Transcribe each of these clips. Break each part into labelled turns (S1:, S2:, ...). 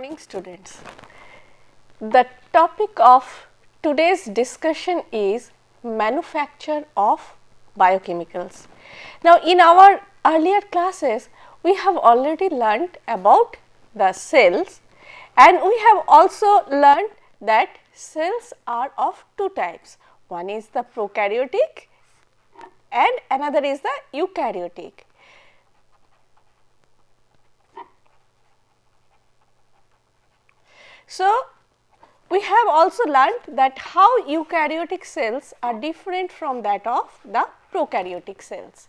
S1: morning, students. The topic of today's discussion is manufacture of biochemicals. Now, in our earlier classes, we have already learnt about the cells, and we have also learnt that cells are of two types. One is the prokaryotic and another is the eukaryotic. So, we have also learnt that how eukaryotic cells are different from that of the prokaryotic cells.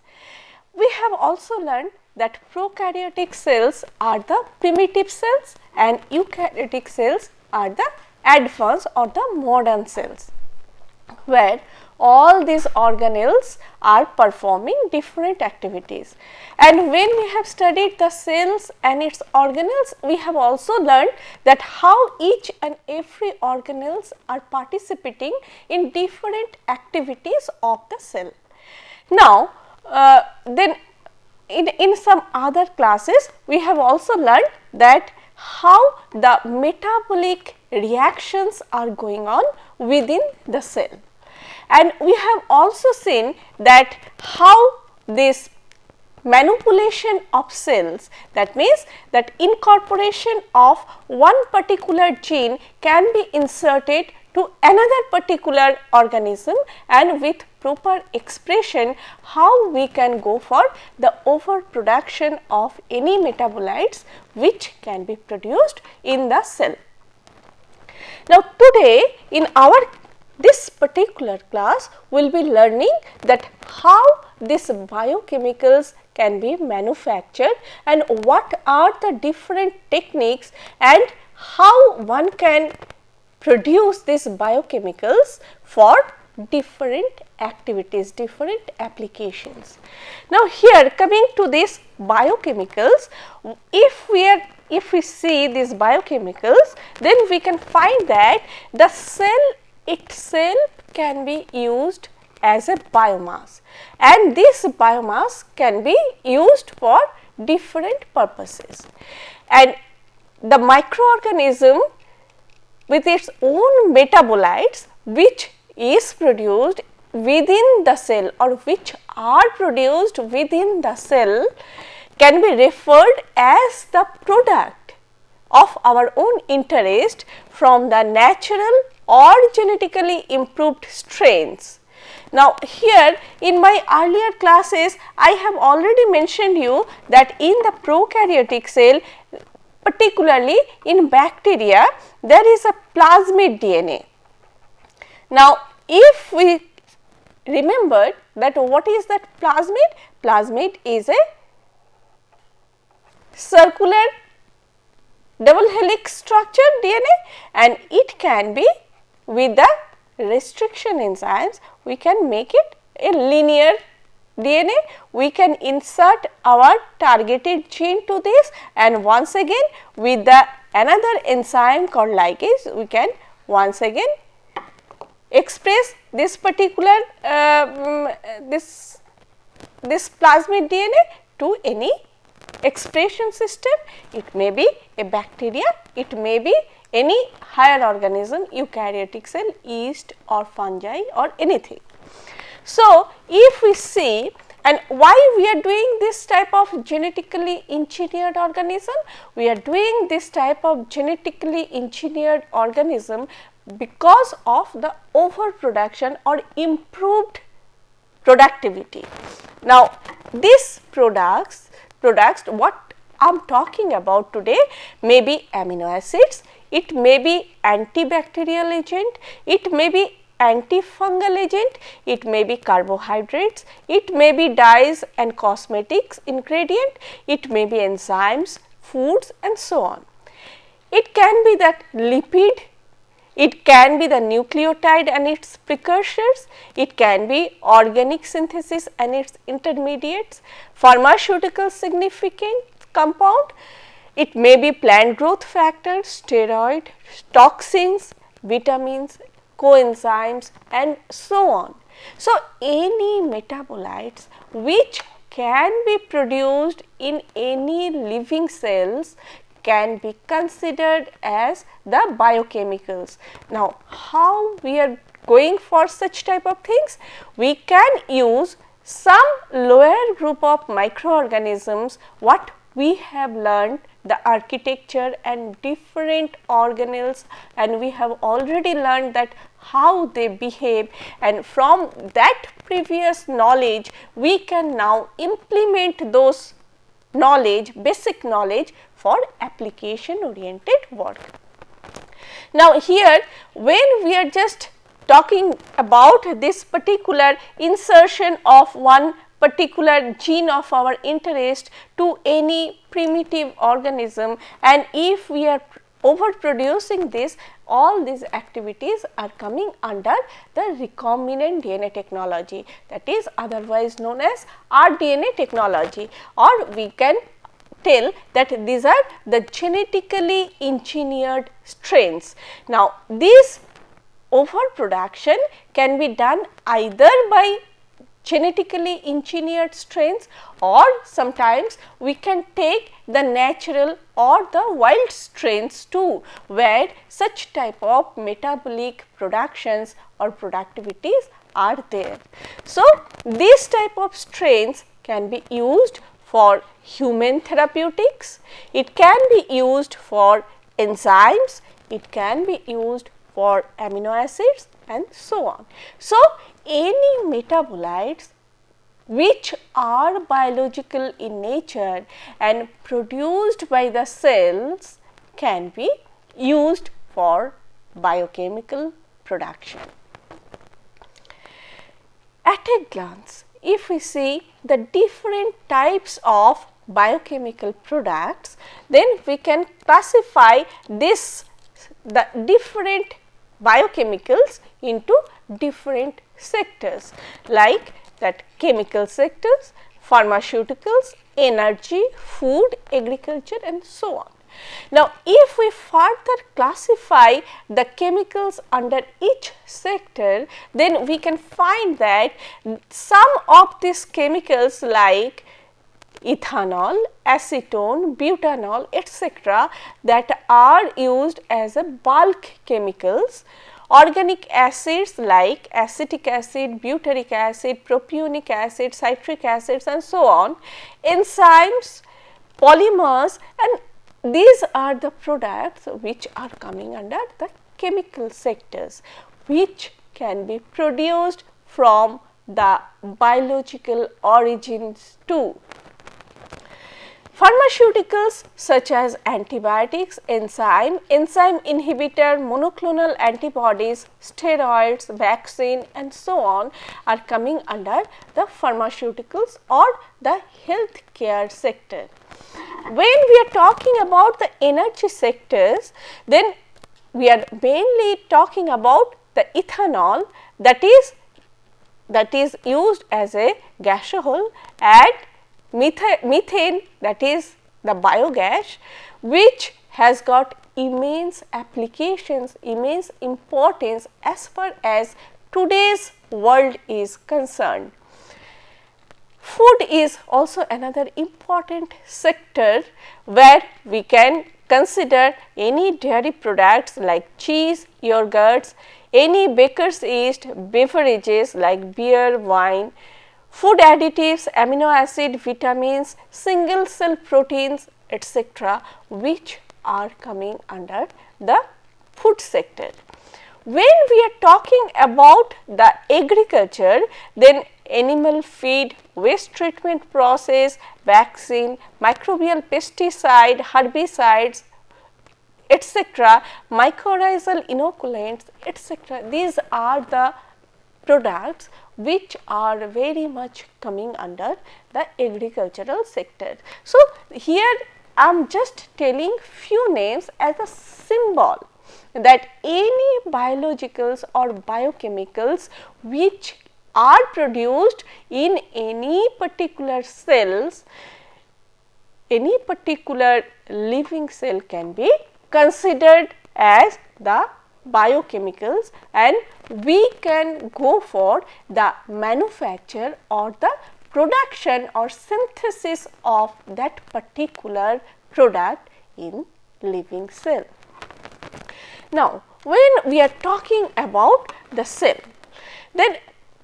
S1: We have also learned that prokaryotic cells are the primitive cells and eukaryotic cells are the advanced or the modern cells, where all these organelles are performing different activities. And when we have studied the cells and its organelles, we have also learned that how each and every organelles are participating in different activities of the cell. Now, then in some other classes, we have also learned that how the metabolic reactions are going on within the cell. And we have also seen that how this manipulation of cells, that means that incorporation of one particular gene can be inserted to another particular organism, and with proper expression how we can go for the overproduction of any metabolites which can be produced in the cell. Now, today in this particular class we will be learning that how these biochemicals can be manufactured and what are the different techniques and how one can produce these biochemicals for different activities, different applications. Now, here coming to these biochemicals, if we see these biochemicals, then we can find that the cell itself can be used as a biomass, and this biomass can be used for different purposes. And the microorganism with its own metabolites which is produced within the cell or which are produced within the cell can be referred as the product of our own interest from the natural or genetically improved strains. Now, here in my earlier classes I have already mentioned you that in the prokaryotic cell, particularly in bacteria, there is a plasmid DNA. Now, if we remember that what is that plasmid? Plasmid is a circular double helix structure DNA, and it can be, with the restriction enzymes, we can make it a linear DNA. We can insert our targeted gene to this, and once again with the another enzyme called ligase, we can once again express this particular this plasmid DNA to any expression system. It may be a bacteria, it may be any higher organism, eukaryotic cell, yeast or fungi or anything. So, if we see, and why we are doing this type of genetically engineered organism? We are doing this type of genetically engineered organism because of the overproduction or improved productivity. Now, these products what I am talking about today may be amino acids, it may be antibacterial agent, it may be antifungal agent, it may be carbohydrates, it may be dyes and cosmetics ingredient, it may be enzymes, foods and so on. It can be that lipid, it can be the nucleotide and its precursors, it can be organic synthesis and its intermediates, pharmaceutical significant compound, it may be plant growth factors, steroid, toxins, vitamins, coenzymes and so on. So, any metabolites which can be produced in any living cells can be considered as the biochemicals. Now, how we are going for such type of things? We can use some lower group of microorganisms what we have learned the architecture and different organelles, and we have already learned that how they behave, and from that previous knowledge we can now implement those knowledge, basic knowledge for application oriented work. Now, here when we are just talking about this particular insertion of one particular gene of our interest to any primitive organism, and if we are overproducing this, all these activities are coming under the recombinant DNA technology, that is otherwise known as rDNA technology, or we can tell that these are the genetically engineered strains. Now, this overproduction can be done either by genetically engineered strains, or sometimes we can take the natural or the wild strains too, where such type of metabolic productions or productivities are there. So, these type of strains can be used for human therapeutics, it can be used for enzymes, it can be used for amino acids and so on. So, any metabolites which are biological in nature and produced by the cells can be used for biochemical production. At a glance, if we see the different types of biochemical products, then we can classify the different biochemicals into different sectors, like that chemical sectors, pharmaceuticals, energy, food, agriculture and so on. Now, if we further classify the chemicals under each sector, then we can find that some of these chemicals like ethanol, acetone, butanol, etc., that are used as a bulk chemicals. Organic acids like acetic acid, butyric acid, propionic acid, citric acids and so on, enzymes, polymers, and these are the products which are coming under the chemical sectors, which can be produced from the biological origins too. Pharmaceuticals such as antibiotics, enzyme inhibitor, monoclonal antibodies, steroids, vaccine and so on are coming under the pharmaceuticals or the healthcare sector. When we are talking about the energy sectors, then we are mainly talking about the ethanol that is used as a gasohol, and methane that is the biogas, which has got immense applications, immense importance as far as today's world is concerned. Food is also another important sector where we can consider any dairy products like cheese, yogurts, any baker's yeast, beverages like beer, wine, food additives, amino acid, vitamins, single cell proteins, etc., which are coming under the food sector. When we are talking about the agriculture, then animal feed, waste treatment process, vaccine, microbial pesticide, herbicides, etc., mycorrhizal inoculants, etc., these are the products which are very much coming under the agricultural sector. So, here I am just telling few names as a symbol that any biologicals or biochemicals which are produced in any particular cells, any particular living cell can be considered as the biochemicals, and we can go for the manufacture or the production or synthesis of that particular product in living cell. Now, when we are talking about the cell, then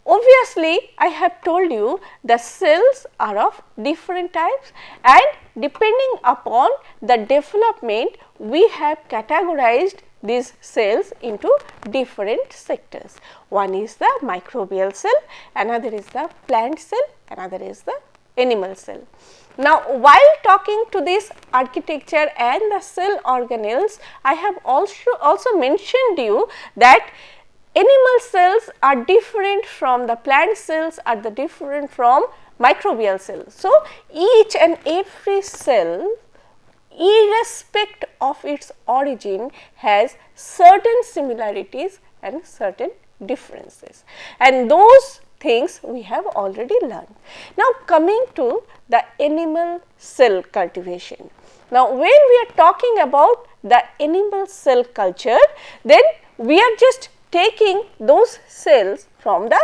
S1: obviously I have told you the cells are of different types, and depending upon the development we have categorized these cells into different sectors. One is the microbial cell, another is the plant cell, another is the animal cell. Now, while talking to this architecture and the cell organelles, I have also mentioned you that animal cells are different from the plant cells, are the different from microbial cells. So, each and every cell, irrespective of its origin, has certain similarities and certain differences, and those things we have already learned. Now, coming to the animal cell cultivation. Now, when we are talking about the animal cell culture, then we are just taking those cells from the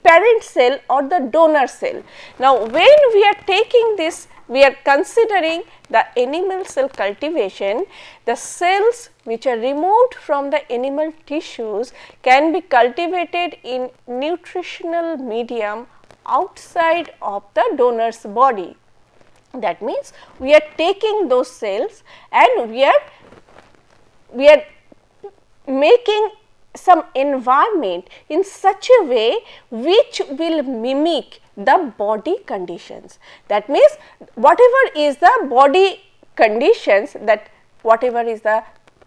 S1: parent cell or the donor cell. Now, when we are taking this, we are considering the animal cell cultivation, the cells which are removed from the animal tissues can be cultivated in nutritional medium outside of the donor's body. That means, we are taking those cells and we are making some environment in such a way which will mimic the body conditions. That means, whatever is the body conditions, that whatever is the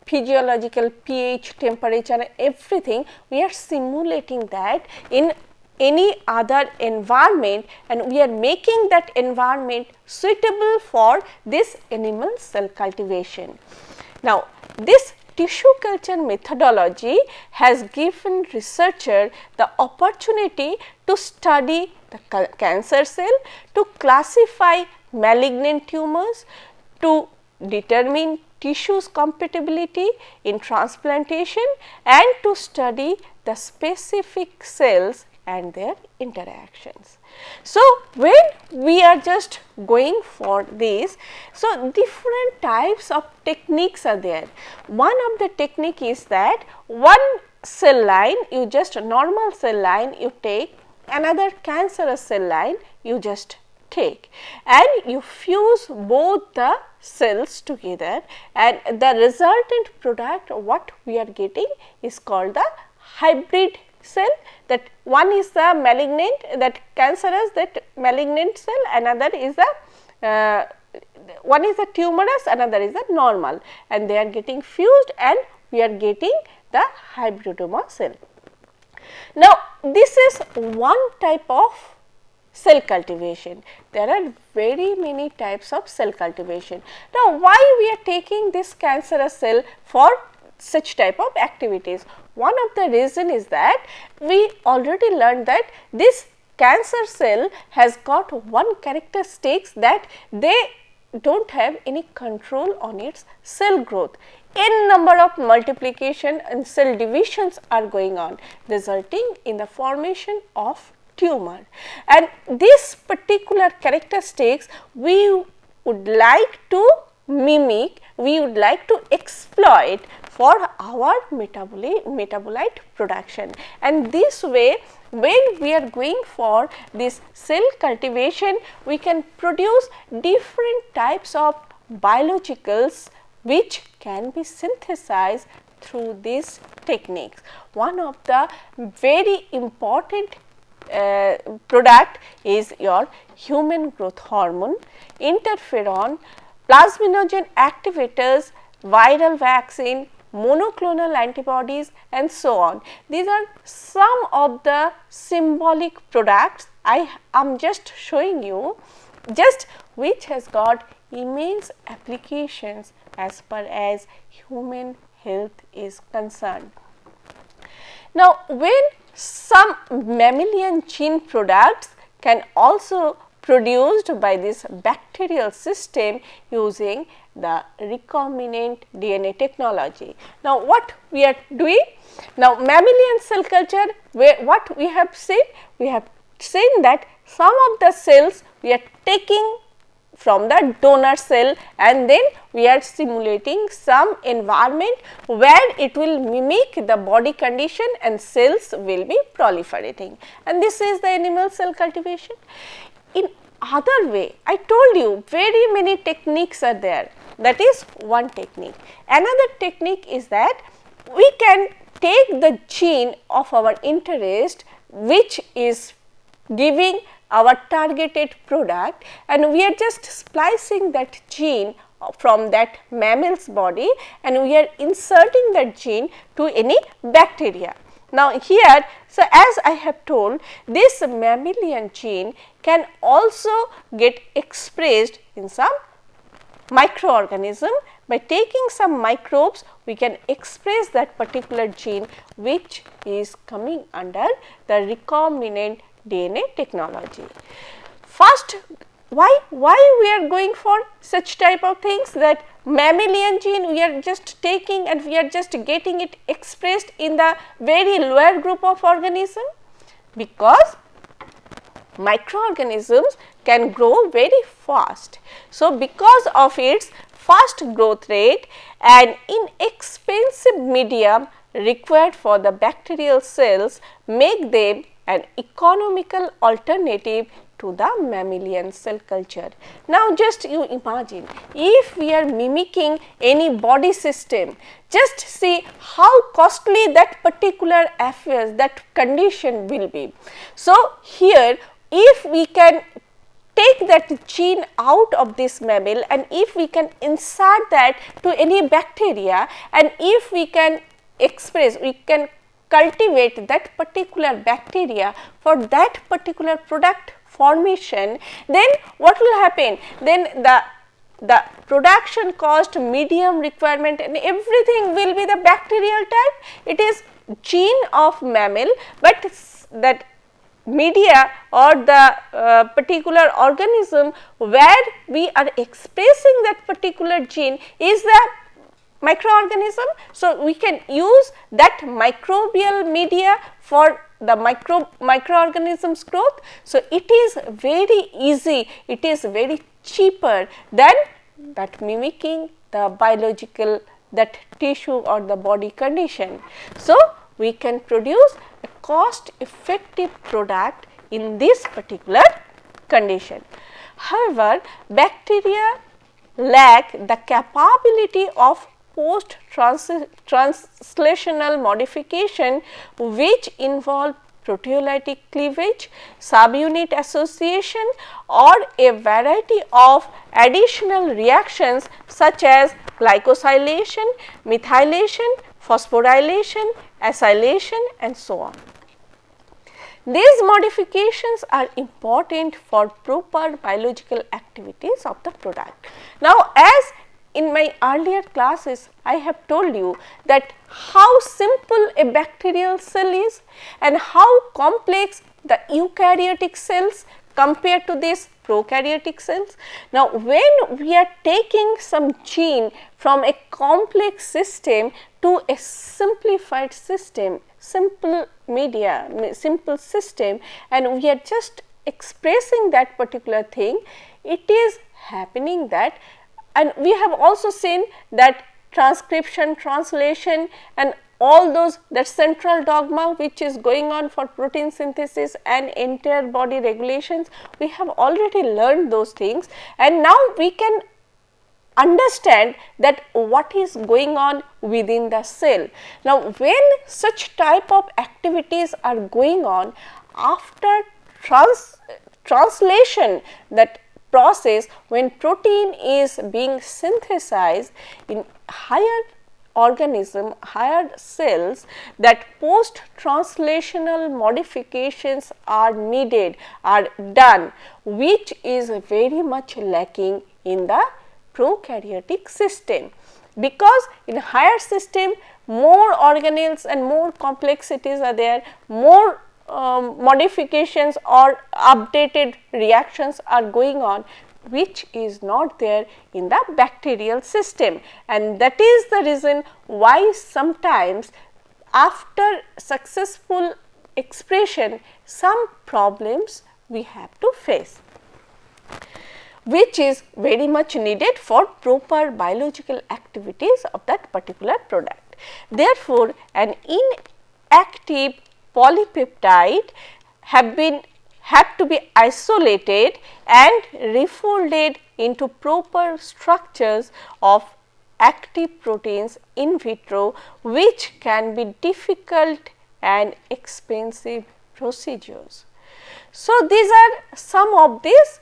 S1: physiological pH, temperature, everything, we are simulating that in any other environment, and we are making that environment suitable for this animal cell cultivation. Now, this tissue culture methodology has given researcher the opportunity to study the cancer cell, to classify malignant tumors, to determine tissues compatibility in transplantation, and to study the specific cells and their interactions. So, when we are just going for this, so different types of techniques are there. One of the technique is that one cell line, you just a normal cell line you take, another cancerous cell line you just take, and you fuse both the cells together, and the resultant product what we are getting is called the hybrid cell. That one is the malignant, that cancerous, that malignant cell, another is the one is the tumorous, another is the normal, and they are getting fused and we are getting the hybridoma cell. Now, this is one type of cell cultivation. There are very many types of cell cultivation. Now, why we are taking this cancerous cell for such type of activities? One of the reason is that we already learned that this cancer cell has got one characteristics, that they do not have any control on its cell growth. N number of multiplication and cell divisions are going on, resulting in the formation of tumor, and this particular characteristics we would like to mimic, we would like to exploit for our metabolite production. And this way, when we are going for this cell cultivation, we can produce different types of biologicals which can be synthesized through these techniques. One of the very important product is your human growth hormone, interferon, plasminogen activators, viral vaccine, monoclonal antibodies, and so on. These are some of the symbolic products I am just showing you, just which has got immense applications as far as human health is concerned. Now, when some mammalian gene products can also produced by this bacterial system using the recombinant DNA technology. Now, what we are doing? Now, mammalian cell culture, where what we have seen? We have seen that some of the cells we are taking from the donor cell, and then we are simulating some environment where it will mimic the body condition and cells will be proliferating, and this is the animal cell cultivation. In other way, I told you very many techniques are there, that is one technique. Another technique is that we can take the gene of our interest which is giving our targeted product, and we are just splicing that gene from that mammal's body, and we are inserting that gene to any bacteria. Now, here, so as I have told, this mammalian gene can also get expressed in some microorganism. By taking some microbes, we can express that particular gene which is coming under the recombinant DNA technology. First, why we are going for such type of things, that mammalian gene we are just taking and we are just getting it expressed in the very lower group of organism? Because microorganisms can grow very fast. So, because of its fast growth rate and inexpensive medium required for the bacterial cells, make them an economical alternative to the mammalian cell culture. Now, just you imagine, if we are mimicking any body system, just see how costly that particular affairs, that condition will be. So, here if we can take that gene out of this mammal, and if we can insert that to any bacteria, and if we can express, we can cultivate that particular bacteria for that particular product formation, then what will happen? Then the production cost, medium requirement and everything will be the bacterial type. It is gene of mammal, but that media or the particular organism where we are expressing that particular gene is the microorganism. So, we can use that microbial media for the microorganisms growth. So, it is very easy, it is very cheaper than that mimicking the biological, that tissue or the body condition. So, we can produce a cost effective product in this particular condition. However, bacteria lack the capability of post translational modification which involve proteolytic cleavage, subunit association or a variety of additional reactions such as glycosylation, methylation, phosphorylation, acylation and so on. These modifications are important for proper biological activities of the product. Now, as in my earlier classes, I have told you that how simple a bacterial cell is and how complex the eukaryotic cells compared to these prokaryotic cells. Now, when we are taking some gene from a complex system to a simplified system, simple media, simple system, and we are just expressing that particular thing, it is happening that, and we have also seen that transcription, translation and all those, that central dogma which is going on for protein synthesis and entire body regulations, we have already learned those things, and now we can understand that what is going on within the cell. Now, when such type of activities are going on after translation, that process when protein is being synthesized in higher organism, higher cells, that post translational modifications are needed, are done, which is very much lacking in the prokaryotic system, because in higher system more organelles and more complexities are there, more modifications or updated reactions are going on, which is not there in the bacterial system, and that is the reason why sometimes after successful expression some problems we have to face. which is very much needed for proper biological activities of that particular product. Therefore, an inactive polypeptide have to be isolated and refolded into proper structures of active proteins in vitro, which can be difficult and expensive procedures. So, these are some of these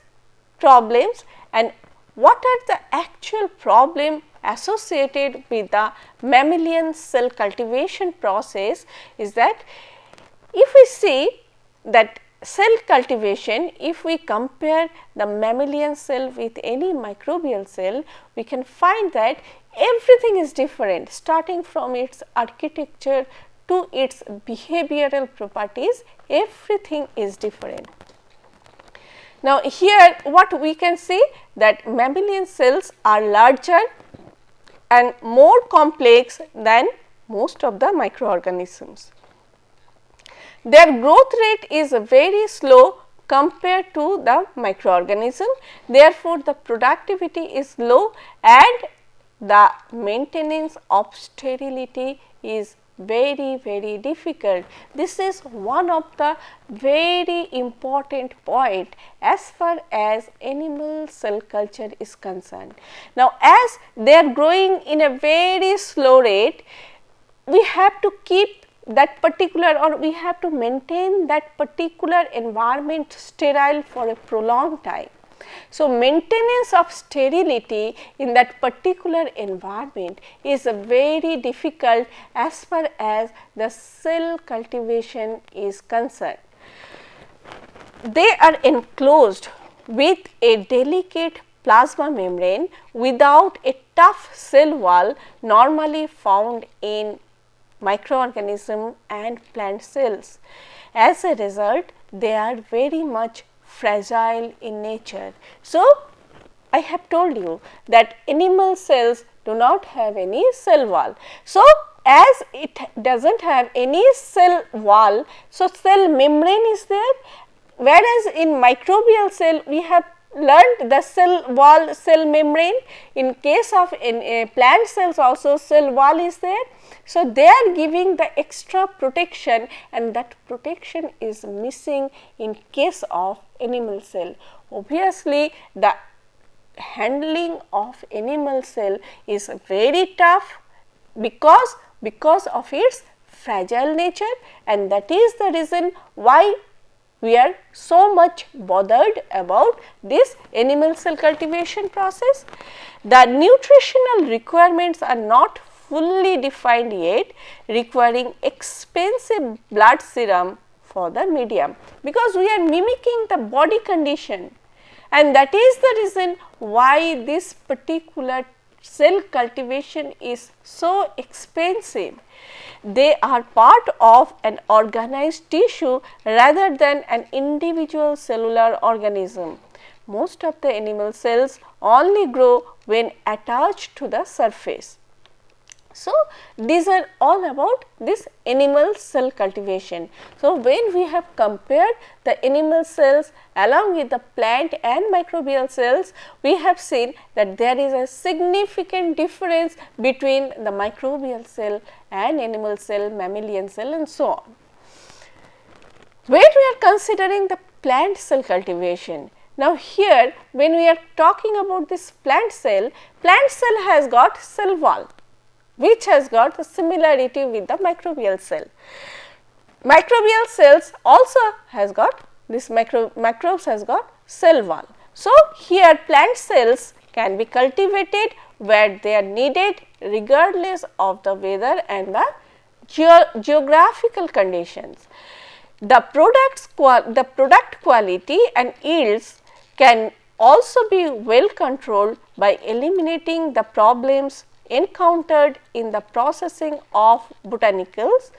S1: problems, and what are the actual problem associated with the mammalian cell cultivation process is that if we see that cell cultivation, if we compare the mammalian cell with any microbial cell, we can find that everything is different, starting from its architecture to its behavioral properties, everything is different. Now, here what we can see that mammalian cells are larger and more complex than most of the microorganisms. Their growth rate is very slow compared to the microorganism. Therefore, the productivity is low and the maintenance of sterility is very difficult. This is one of the very important point as far as animal cell culture is concerned. Now, as they are growing in a very slow rate, we have to keep that particular, or we have to maintain that particular environment sterile for a prolonged time. So, maintenance of sterility in that particular environment is very difficult as far as the cell cultivation is concerned. They are enclosed with a delicate plasma membrane without a tough cell wall normally found in microorganism and plant cells. As a result, they are very much fragile in nature. So, I have told you that animal cells do not have any cell wall. So, as it does not have any cell wall, so cell membrane is there, whereas in microbial cell we have learned the cell wall, cell membrane. In case of plant cells also cell wall is there. So, they are giving the extra protection, and that protection is missing in case of animal cell. Obviously, the handling of animal cell is very tough because of its fragile nature, and that is the reason why we are so much bothered about this animal cell cultivation process. The nutritional requirements are not fully defined yet, requiring expensive blood serum for the medium, because we are mimicking the body condition, and that is the reason why this particular cell cultivation is so expensive. They are part of an organized tissue rather than an individual cellular organism. Most of the animal cells only grow when attached to the surface. So, these are all about this animal cell cultivation. So, when we have compared the animal cells along with the plant and microbial cells, we have seen that there is a significant difference between the microbial cell and animal cell, mammalian cell, and so on. When we are considering the plant cell cultivation, now here when we are talking about this plant cell has got cell wall, which has got the similarity with the microbial cell. Microbial cells also has got this microbes has got cell wall. So, here plant cells can be cultivated where they are needed regardless of the weather and the geographical conditions. The product quality and yields can also be well controlled by eliminating the problems encountered in the processing of botanicals,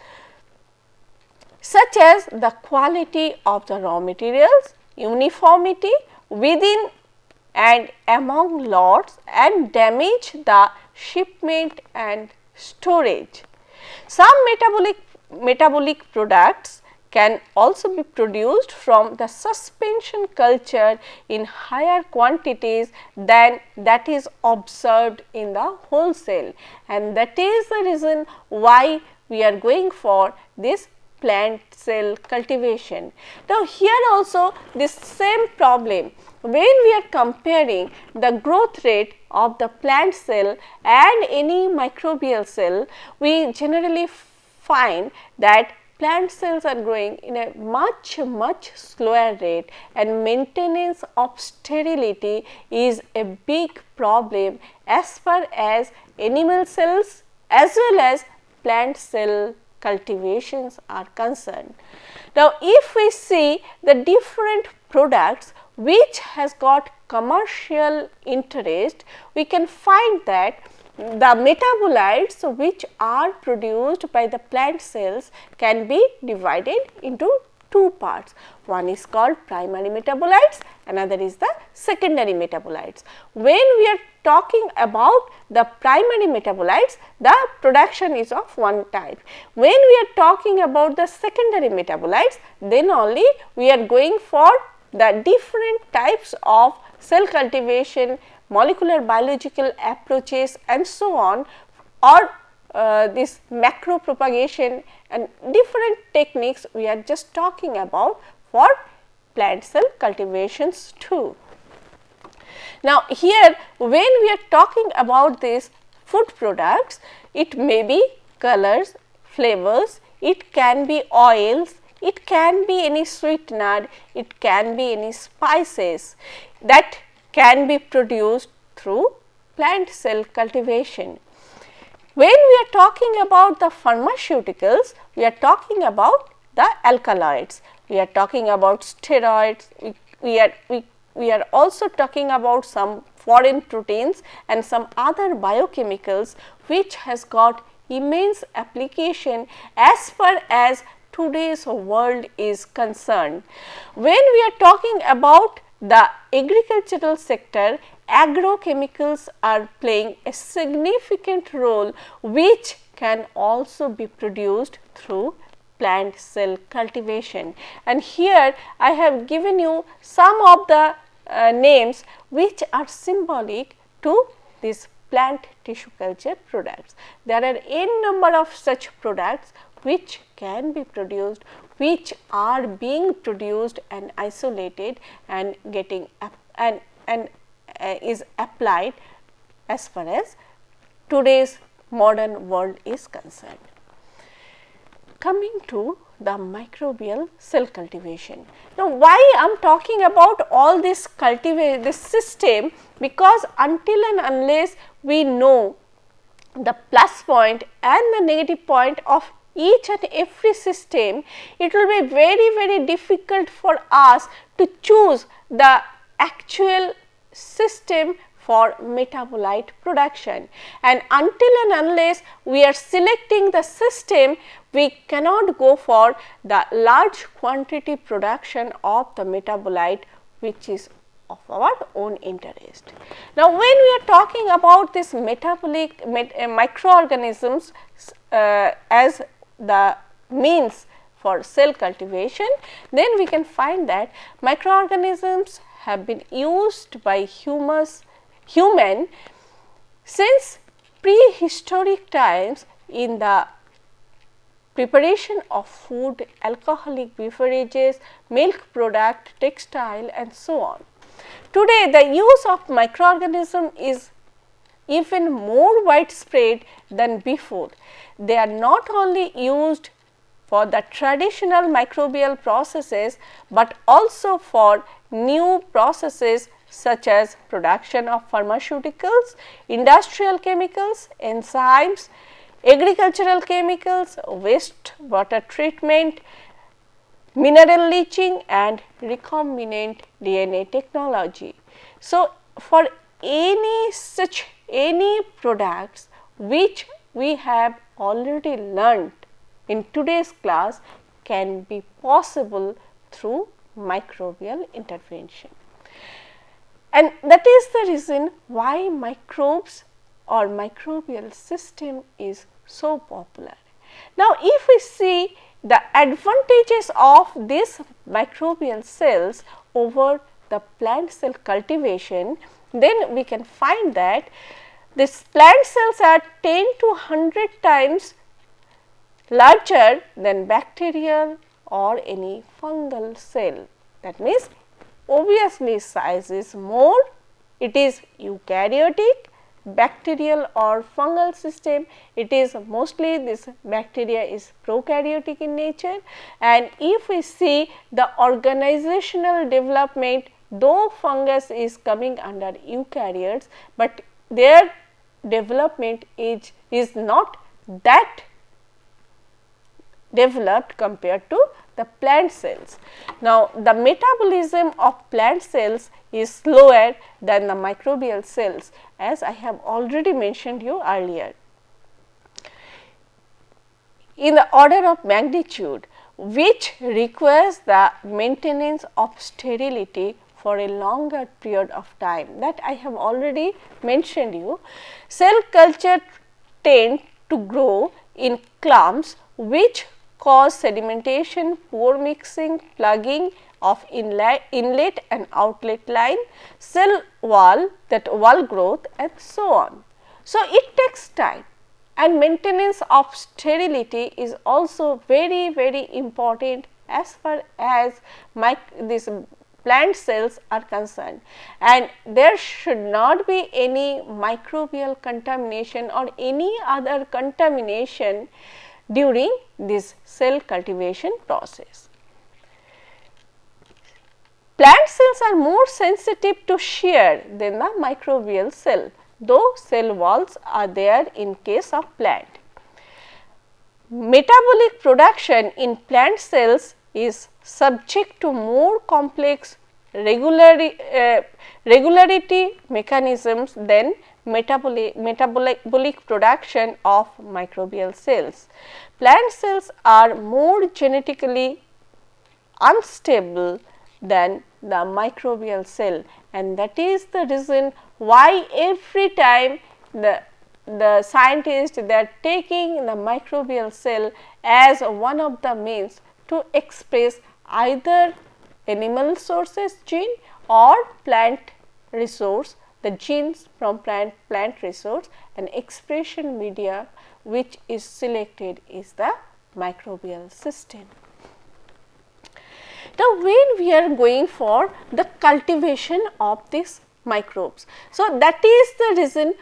S1: such as the quality of the raw materials, uniformity within and among lots, and damage the shipment and storage. Some metabolic products can also be produced from the suspension culture in higher quantities than that is observed in the whole cell, and that is the reason why we are going for this plant cell cultivation. Now, here also this same problem, when we are comparing the growth rate of the plant cell and any microbial cell, we generally find that plant cells are growing in a much slower rate, and maintenance of sterility is a big problem as far as animal cells as well as plant cell cultivations are concerned. Now, if we see the different products which has got commercial interest, we can find that the metabolites which are produced by the plant cells can be divided into two parts. One is called primary metabolites, another is the secondary metabolites. When we are talking about the primary metabolites, the production is of one type. When we are talking about the secondary metabolites, then only we are going for the different types of cell cultivation, molecular biological approaches and so on, or this macro propagation and different techniques we are just talking about for plant cell cultivations too. Now, here when we are talking about these food products, it may be colors, flavors, it can be oils, it can be any sweetener, it can be any spices that can be produced through plant cell cultivation. When we are talking about the pharmaceuticals, we are talking about the alkaloids, we are talking about steroids, we are also talking about some foreign proteins and some other biochemicals which has got immense application as far as today's world is concerned. When we are talking about the agricultural sector, agrochemicals are playing a significant role which can also be produced through plant cell cultivation. And here I have given you some of the names which are symbolic to this plant tissue culture products. There are n number of such products which can be produced, which are being produced and isolated and getting is applied as far as today's modern world is concerned. Coming to the microbial cell cultivation. Now, why I am talking about all this system, because until and unless we know the plus point and the negative point of each and every system, it will be very difficult for us to choose the actual system for metabolite production, and until and unless we are selecting the system, we cannot go for the large quantity production of the metabolite which is of our own interest. Now, when we are talking about this metabolic microorganisms as the means for cell cultivation, then we can find that microorganisms have been used by human since prehistoric times in the preparation of food, alcoholic beverages, milk product, textile and so on. Today, the use of microorganism is even more widespread than before. They are not only used for the traditional microbial processes, but also for new processes such as production of pharmaceuticals, industrial chemicals, enzymes, agricultural chemicals, waste water treatment, mineral leaching and recombinant DNA technology. So, for any products which we have already learnt in today's class can be possible through microbial intervention. And that is the reason why microbes or microbial system is so popular. Now, if we see the advantages of these microbial cells over the plant cell cultivation, then we can find that these plant cells are 10 to 100 times larger than bacterial or any fungal cell. That means, obviously size is more, it is eukaryotic, bacterial or fungal system, it is mostly this bacteria is prokaryotic in nature. And if we see the organizational development, though fungus is coming under eukaryotes, but their development is not that developed compared to the plant cells. Now, the metabolism of plant cells is slower than the microbial cells, as I have already mentioned you earlier. In the order of magnitude, which requires the maintenance of sterility for a longer period of time, that I have already mentioned you. Cell culture tend to grow in clumps which cause sedimentation, pore mixing, plugging of inlet and outlet line, cell wall, that wall growth and so on. So, it takes time, and maintenance of sterility is also very important as far as these plant cells are concerned, and there should not be any microbial contamination or any other contamination during this cell cultivation process. Plant cells are more sensitive to shear than the microbial cell, though cell walls are there in case of plant. Metabolic production in plant cells is subject to more complex regularity mechanisms than metabolic production of microbial cells. Plant cells are more genetically unstable than the microbial cell, and that is the reason why every time the scientists, they are taking the microbial cell as one of the means to express either animal sources gene or plant resource, the genes from plant resource, and expression media which is selected is the microbial system. Now, when we are going for the cultivation of these microbes, so that is the reason,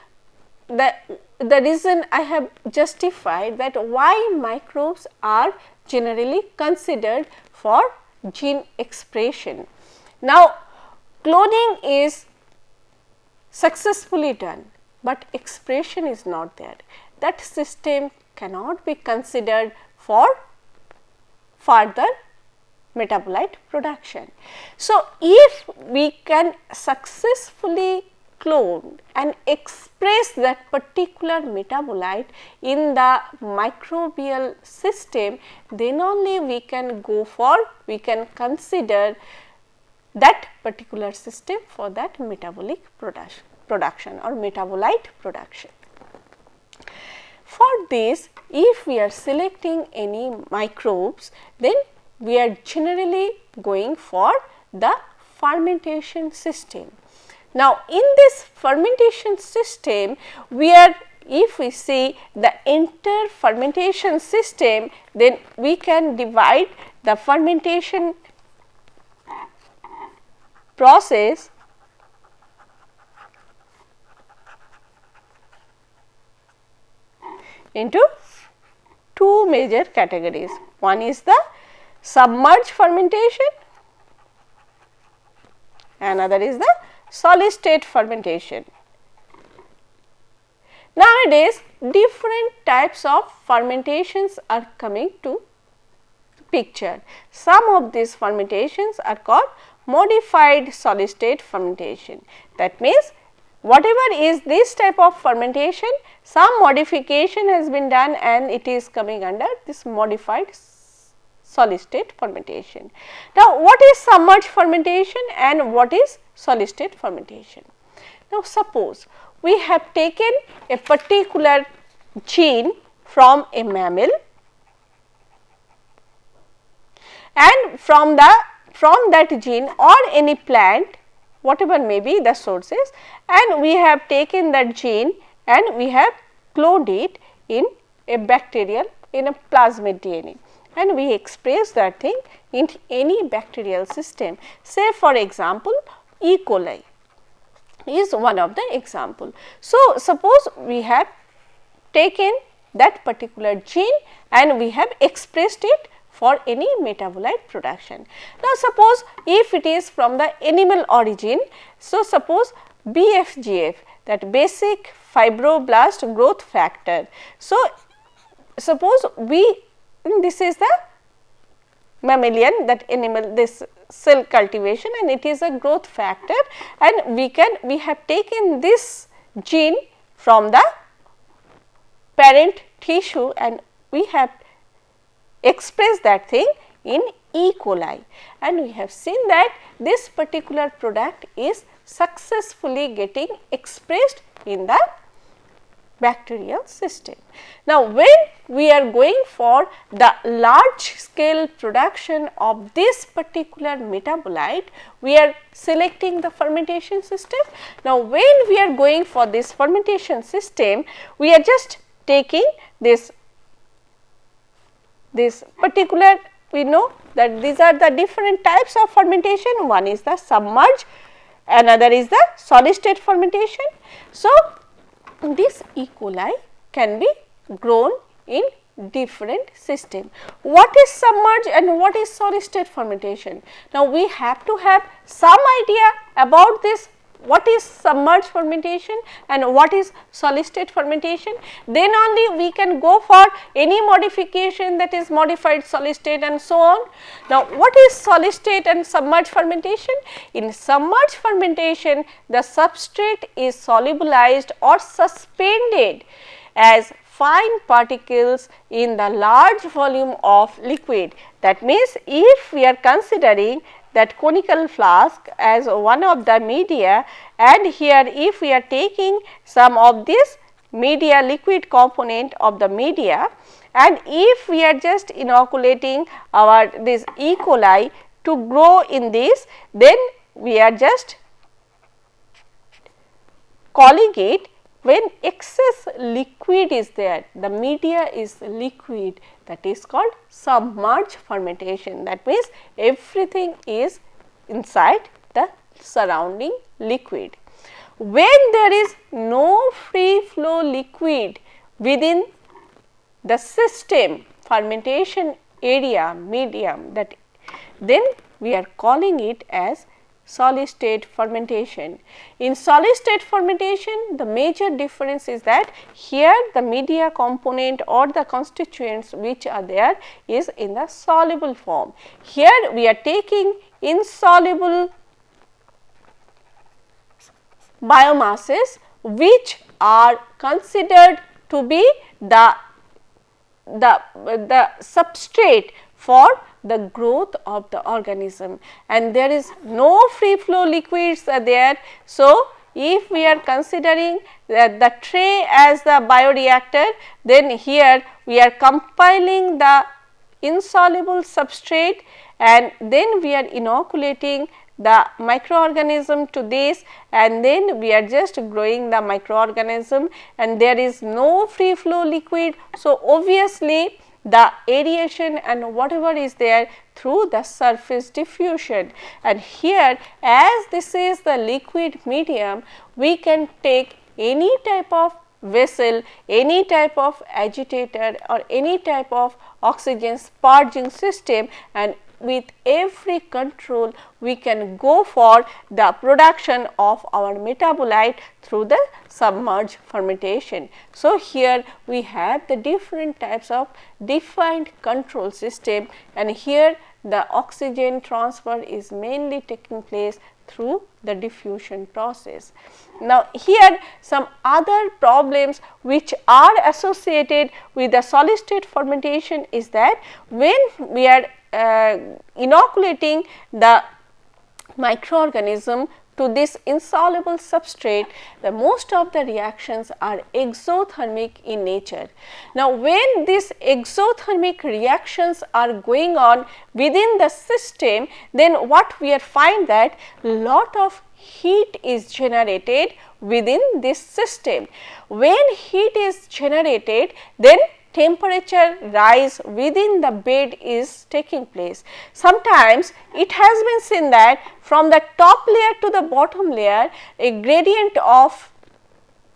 S1: the reason I have justified that why microbes are generally considered for gene expression. Now, cloning is successfully done, but expression is not there. That system cannot be considered for further metabolite production. So, if we can successfully clone and express that particular metabolite in the microbial system, then only we can go for, we can consider that particular system for that metabolic production or metabolite production. For this, if we are selecting any microbes, then we are generally going for the fermentation system. Now, in this fermentation system, we are, if we see the entire fermentation system, then we can divide the fermentation process into two major categories. One is the submerged fermentation, another is the solid state fermentation. Nowadays, different types of fermentations are coming to picture. Some of these fermentations are called modified solid state fermentation. That means, whatever is this type of fermentation, some modification has been done and it is coming under this modified solid state fermentation. Now, what is submerged fermentation and what is solid state fermentation? Now, suppose we have taken a particular gene from a mammal and from that gene or any plant, whatever may be the sources, and we have taken that gene and we have cloned it in a bacterial, in a plasmid DNA, and we express that thing in any bacterial system. Say for example, E. coli is one of the example. So, suppose we have taken that particular gene and we have expressed it for any metabolite production. Now, suppose if it is from the animal origin, so suppose BFGF, that basic fibroblast growth factor. So, suppose this is the mammalian, that animal, this cell cultivation, and it is a growth factor, and we have taken this gene from the parent tissue and we have expressed that thing in E. coli, and we have seen that this particular product is successfully getting expressed in the bacterial system. Now, when we are going for the large scale production of this particular metabolite, we are selecting the fermentation system. Now, when we are going for this fermentation system, we are just taking this particular, we know that these are the different types of fermentation. One is the submerged, another is the solid state fermentation. So, this E. coli can be grown in different system. What is submerged and what is solid state fermentation? Now, we have to have some idea about this, what is submerged fermentation and what is solid state fermentation, then only we can go for any modification, that is modified solid state and so on. Now, what is solid state and submerged fermentation? In submerged fermentation, the substrate is solubilized or suspended as fine particles in the large volume of liquid. That means, if we are considering that conical flask as one of the media, and here if we are taking some of this media, liquid component of the media, and if we are just inoculating our this E. coli to grow in this, then we are just calling it, when excess liquid is there, the media is liquid, that is called submerged fermentation. That means, everything is inside the surrounding liquid. When there is no free flow liquid within the system, fermentation area, medium, that then we are calling it as solid state fermentation. In solid state fermentation, the major difference is that here the media component or the constituents which are there is in the soluble form. Here we are taking insoluble biomasses which are considered to be the substrate for the growth of the organism, and there is no free flow liquids there. So, if we are considering the tray as the bioreactor, then here we are compiling the insoluble substrate and then we are inoculating the microorganism to this, and then we are just growing the microorganism, and there is no free flow liquid. So, obviously, the aeration and whatever is there through the surface diffusion, and here as this is the liquid medium, we can take any type of vessel, any type of agitator or any type of oxygen sparging system, and with every control we can go for the production of our metabolite through the submerged fermentation. So, here we have the different types of defined control system, and here the oxygen transfer is mainly taking place through the diffusion process. Now, here some other problems which are associated with the solid state fermentation is that when we are inoculating the microorganism to this insoluble substrate, the most of the reactions are exothermic in nature. Now, when these exothermic reactions are going on within the system, then what we are find that lot of heat is generated within this system. When heat is generated, then temperature rise within the bed is taking place. Sometimes it has been seen that from the top layer to the bottom layer, a gradient of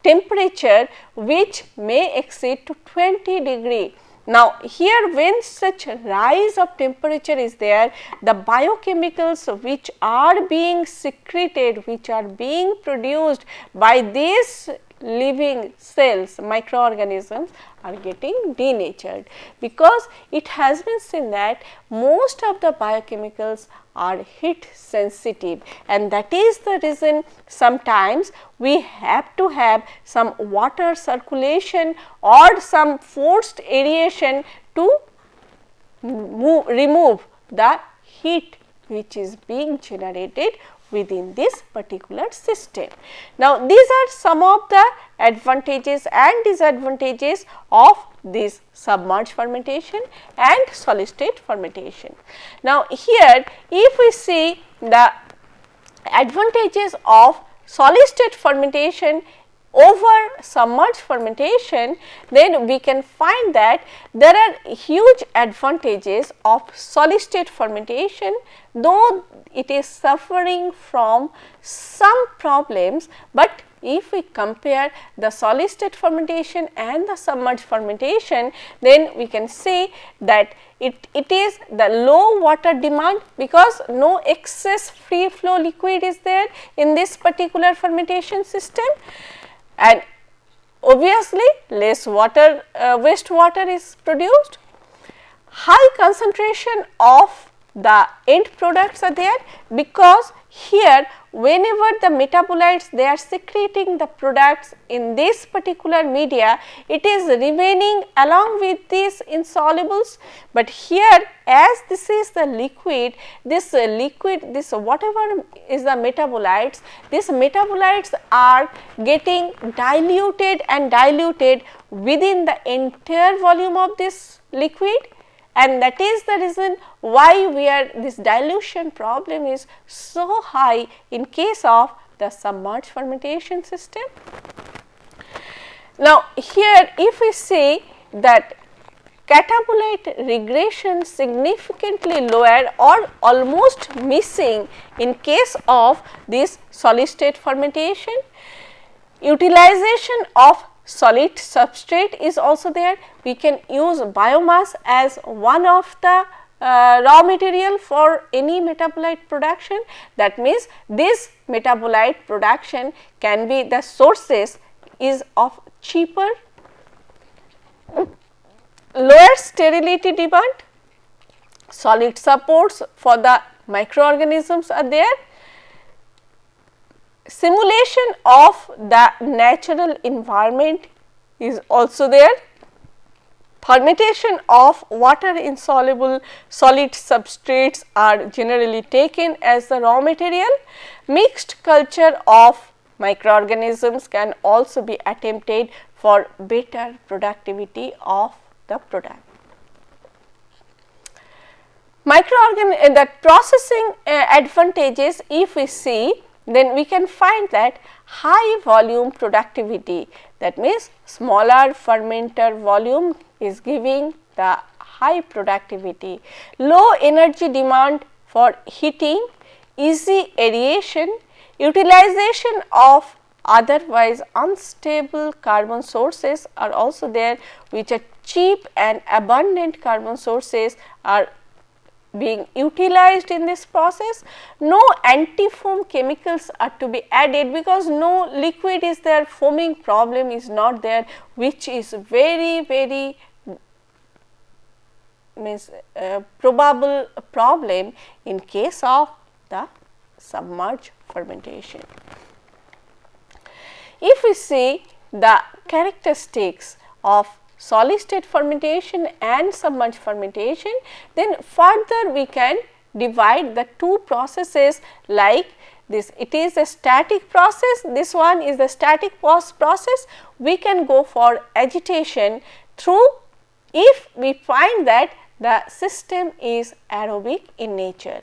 S1: temperature which may exceed to 20 degree. Now, here when such rise of temperature is there, the biochemicals which are being secreted, which are being produced by these living cells, microorganisms, are getting denatured, because it has been seen that most of the biochemicals are heat sensitive, and that is the reason sometimes we have to have some water circulation or some forced aeration to remove the heat which is being generated within this particular system. Now, these are some of the advantages and disadvantages of this submerged fermentation and solid state fermentation. Now, here if we see the advantages of solid state fermentation over submerged fermentation, then we can find that there are huge advantages of solid state fermentation, though it is suffering from some problems, but if we compare the solid state fermentation and the submerged fermentation, then we can say that it is the low water demand, because no excess free flow liquid is there in this particular fermentation system, and obviously less water wastewater is produced. High concentration of the end products are there, because here whenever the metabolites they are secreting the products in this particular media, it is remaining along with these insolubles, but here as this is the liquid, this whatever is the metabolites, these metabolites are getting diluted and diluted within the entire volume of this liquid, and that is the reason why this dilution problem is so high in case of the submerged fermentation system. Now, here if we say that catabolite regression significantly lower or almost missing in case of this solid state fermentation, utilization of solid substrate is also there. We can use biomass as one of the raw material for any metabolite production. That means, this metabolite production can be the sources is of cheaper, lower sterility demand, solid supports for the microorganisms are there, simulation of the natural environment is also there, fermentation of water insoluble solid substrates are generally taken as the raw material, mixed culture of microorganisms can also be attempted for better productivity of the product. The processing advantages if we see, then we can find that high volume productivity, that means smaller fermenter volume is giving the high productivity, low energy demand for heating, easy aeration, utilization of otherwise unstable carbon sources are also there, which are cheap and abundant carbon sources are being utilized in this process. No anti-foam chemicals are to be added, because no liquid is there, foaming problem is not there, which is very probable problem in case of the submerged fermentation. If we see the characteristics of solid state fermentation and submerged fermentation, then further we can divide the two processes like it is a static process, this one is the static process, we can go for agitation through if we find that the system is aerobic in nature.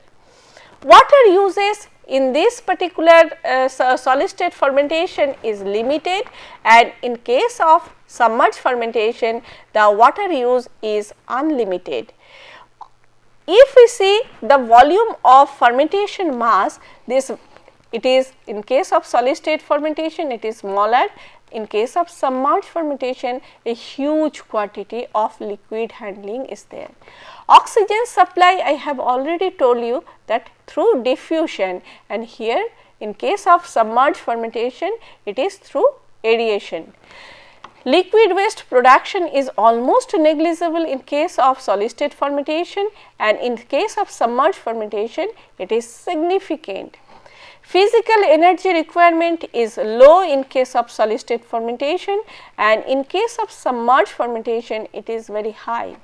S1: Water uses in this particular solid state fermentation is limited, and in case of submerged fermentation the water use is unlimited. If we see the volume of fermentation mass, this it is in case of solid state fermentation it is smaller, in case of submerged fermentation a huge quantity of liquid handling is there. Oxygen supply I have already told you that through diffusion, and here in case of submerged fermentation it is through aeration. Liquid waste production is almost negligible in case of solid state fermentation, and in case of submerged fermentation it is significant. Physical energy requirement is low in case of solid state fermentation, and in case of submerged fermentation it is very high.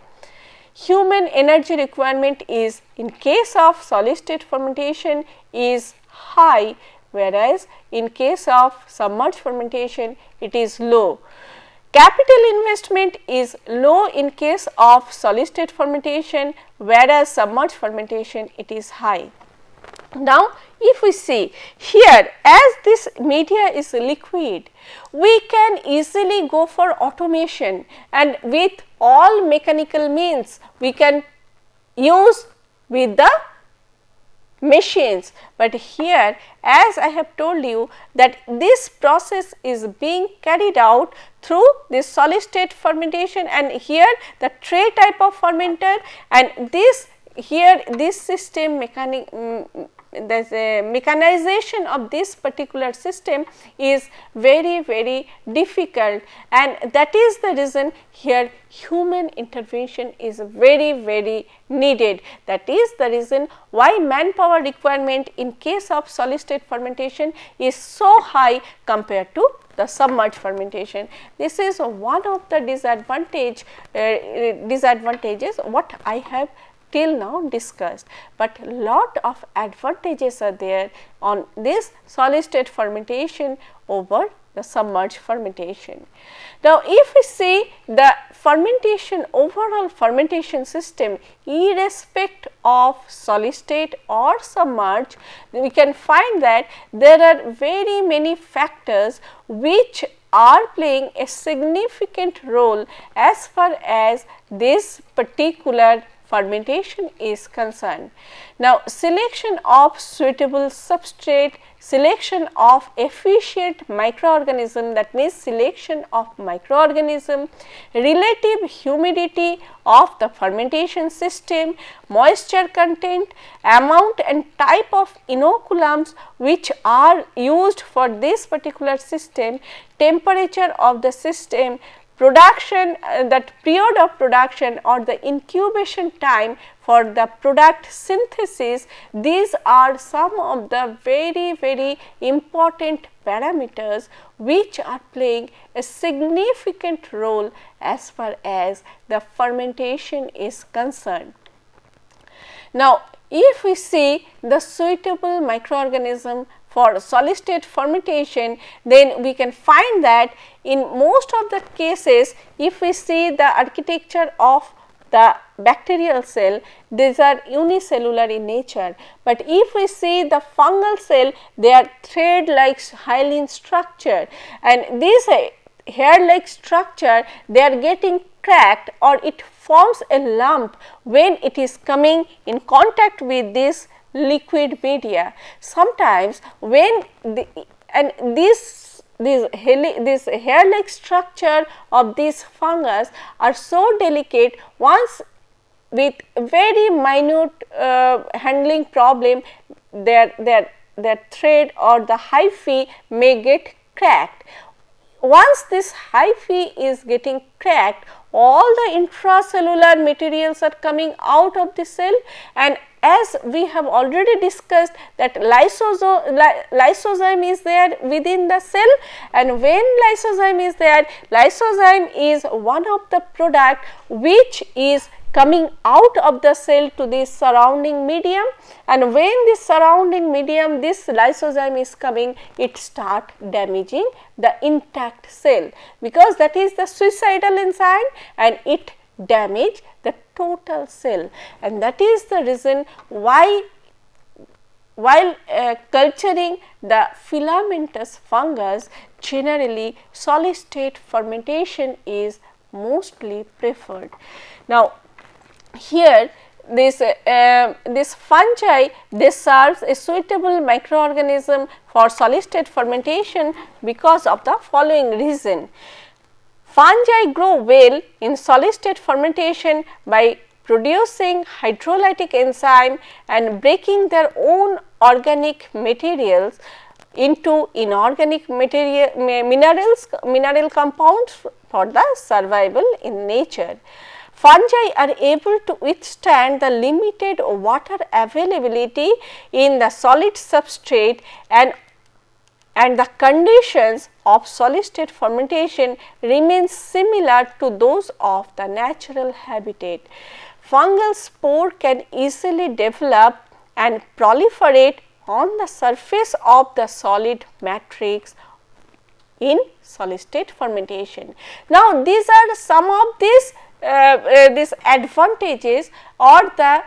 S1: Human energy requirement is in case of solid state fermentation is high, whereas in case of submerged fermentation it is low. Capital investment is low in case of solid state fermentation, whereas submerged fermentation it is high. Now, if we see here, as this media is liquid, we can easily go for automation, and with all mechanical means we can use with the machines, but here as I have told you that this process is being carried out through this solid state fermentation, and here the tray type of fermenter, and this here this system the mechanization of this particular system is very difficult, and that is the reason here human intervention is very needed. That is the reason why manpower requirement in case of solid state fermentation is so high compared to the submerged fermentation. This is one of the disadvantages what I have till now discussed, but lot of advantages are there on this solid state fermentation over the submerged fermentation. Now, if we see the fermentation, overall fermentation system irrespective of solid state or submerged, we can find that there are very many factors which are playing a significant role as far as this particular fermentation is concerned. Now, selection of suitable substrate, selection of efficient microorganism, that means selection of microorganism, relative humidity of the fermentation system, moisture content, amount and type of inoculums which are used for this particular system, temperature of the system, production, that period of production or the incubation time for the product synthesis. These are some of the very important parameters which are playing a significant role as far as the fermentation is concerned. Now, if we see the suitable microorganism for solid state fermentation, then we can find that in most of the cases, if we see the architecture of the bacterial cell, these are unicellular in nature, but if we see the fungal cell, they are thread like hyaline structure, and this hair like structure they are getting cracked or it forms a lump when it is coming in contact with this liquid media. Sometimes when this hair like structure of this fungus are so delicate, once with very minute handling problem, their thread or the hyphae may get cracked. Once this hyphae is getting cracked, all the intracellular materials are coming out of the cell, and as we have already discussed that lysozyme is there within the cell, and when lysozyme is there, lysozyme is one of the product which is coming out of the cell to the surrounding medium, and when this surrounding medium, this lysozyme is coming, it start damaging the intact cell, because that is the suicidal enzyme and it damage the total cell, and that is the reason why while culturing the filamentous fungus, generally solid state fermentation is mostly preferred. Now, here this fungi, they serves a suitable microorganism for solid state fermentation because of the following reason. Fungi grow well in solid state fermentation by producing hydrolytic enzyme and breaking their own organic materials into inorganic mineral compounds for the survival in nature. Fungi are able to withstand the limited water availability in the solid substrate, and the conditions of solid state fermentation remain similar to those of the natural habitat. Fungal spore can easily develop and proliferate on the surface of the solid matrix in solid state fermentation. Now, these are some of these advantages or the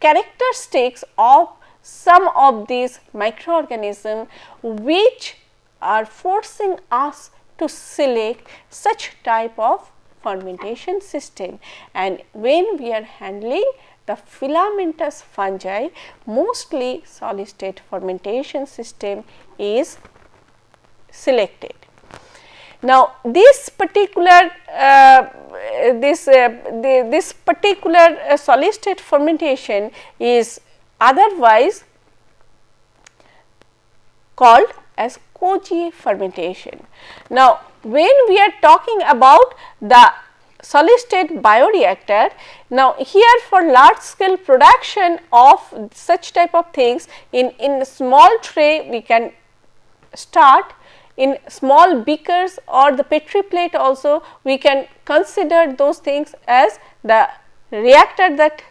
S1: characteristics of some of these microorganisms which are forcing us to select such type of fermentation system. And when we are handling the filamentous fungi, mostly solid state fermentation system is selected. Now, this particular solid state fermentation is otherwise called as Koji fermentation. Now, when we are talking about the solid state bioreactor, now here for large scale production of such type of things, in a small tray we can start, in small beakers or the Petri plate also we can consider those things as the reactor, that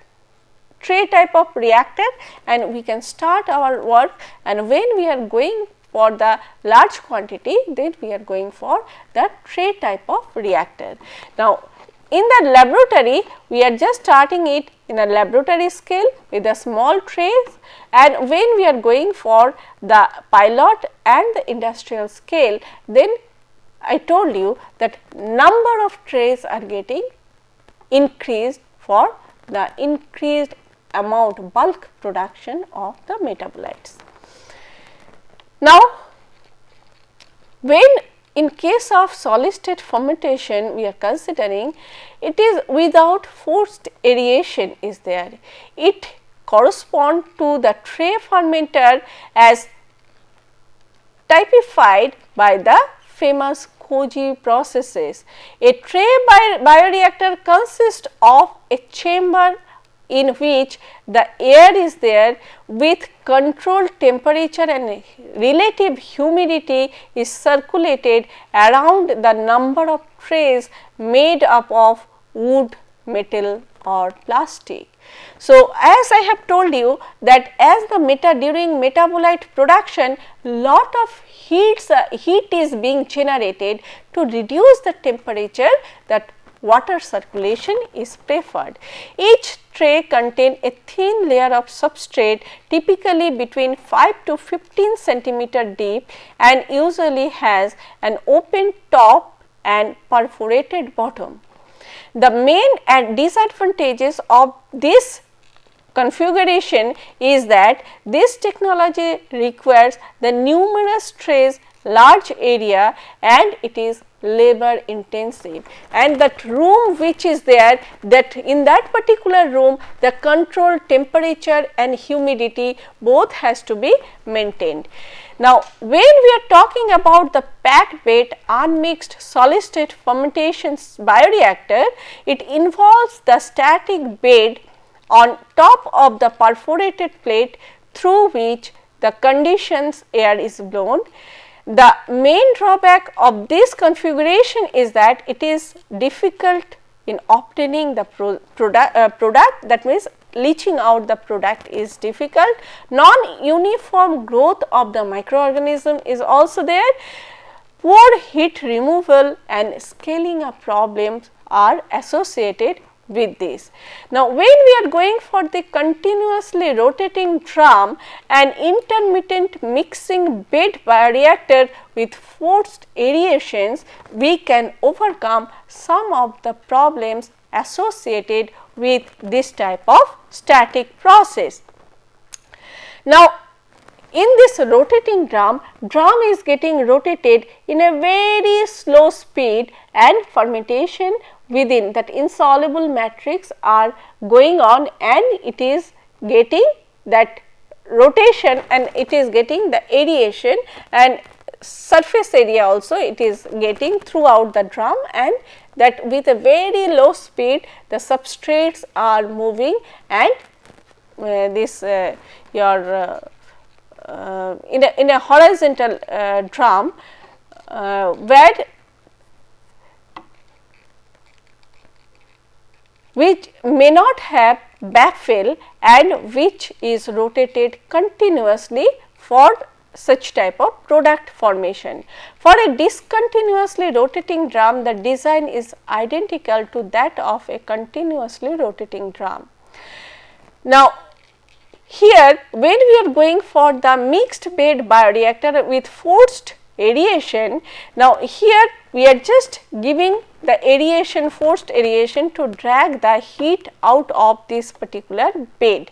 S1: tray type of reactor, and we can start our work. And when we are going for the large quantity, then we are going for the tray type of reactor. Now, in the laboratory we are just starting it in a laboratory scale with the small trays, and when we are going for the pilot and the industrial scale, then I told you that number of trays are getting increased for the increased amount bulk production of the metabolites. Now, when in case of solid state fermentation we are considering, it is without forced aeration is there. It corresponds to the tray fermenter as typified by the famous Koji processes. A tray bioreactor consists of a chamber in which the air is there with controlled temperature and relative humidity is circulated around the number of trays made up of wood, metal or plastic. So, as I have told you that as the during metabolite production, lot of heat is being generated. To reduce the temperature, that water circulation is preferred. Each tray contains a thin layer of substrate, typically between 5 to 15 centimeter deep, and usually has an open top and perforated bottom. The main disadvantages of this configuration is that this technology requires the numerous trays, large area, and it is labor intensive, and that room which is there, that in that particular room the control temperature and humidity both has to be maintained. Now, when we are talking about the packed bed unmixed solid state fermentation bioreactor, it involves the static bed on top of the perforated plate through which the conditions air is blown. The main drawback of this configuration is that it is difficult in obtaining the product, that means leaching out the product is difficult. Non-uniform growth of the microorganism is also there. Poor heat removal and scaling up problems are associated with this. Now, when we are going for the continuously rotating drum and intermittent mixing bed bioreactor with forced aerations, we can overcome some of the problems associated with this type of static process. Now, in this rotating drum is getting rotated in a very slow speed and fermentation within that insoluble matrix are going on, and it is getting that rotation and it is getting the aeration and surface area also it is getting throughout the drum, and that with a very low speed the substrates are moving, and this your in a horizontal drum where which may not have backfill and which is rotated continuously for such type of product formation. For a discontinuously rotating drum, the design is identical to that of a continuously rotating drum. Now, here when we are going for the mixed bed bioreactor with forced aeration, now here we are just giving the aeration, forced aeration to drag the heat out of this particular bed.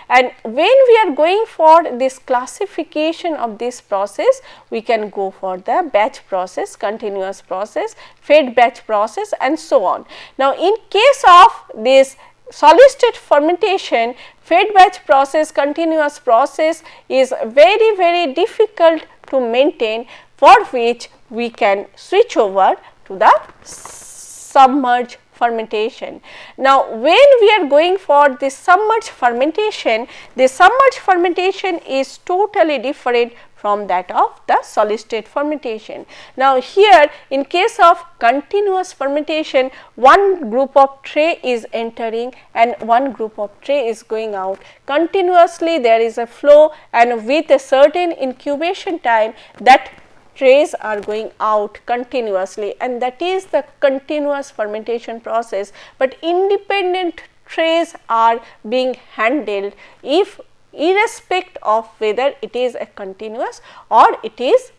S1: And when we are going for this classification of this process, we can go for the batch process, continuous process, fed batch process and so on. Now, in case of this solid state fermentation, fed batch process, continuous process is very difficult to maintain, for which we can switch over to the submerged fermentation. Now, when we are going for the submerged fermentation is totally different from that of the solid state fermentation. Now, here in case of continuous fermentation, one group of tray is entering and one group of tray is going out. Continuously there is a flow, and with a certain incubation time that trays are going out continuously, and that is the continuous fermentation process, but independent trays are being handled if irrespective of whether it is a continuous or it is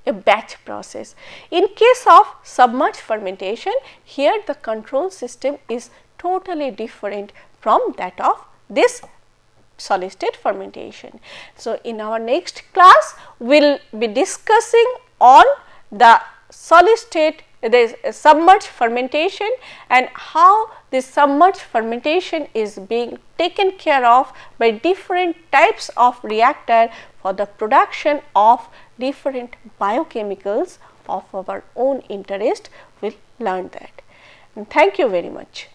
S1: a batch process. In case of submerged fermentation, here the control system is totally different from that of this solid state fermentation. So, in our next class we will be discussing on the solid state, the submerged fermentation, and how this submerged fermentation is being taken care of by different types of reactor for the production of different biochemicals of our own interest. We will learn that. And thank you very much.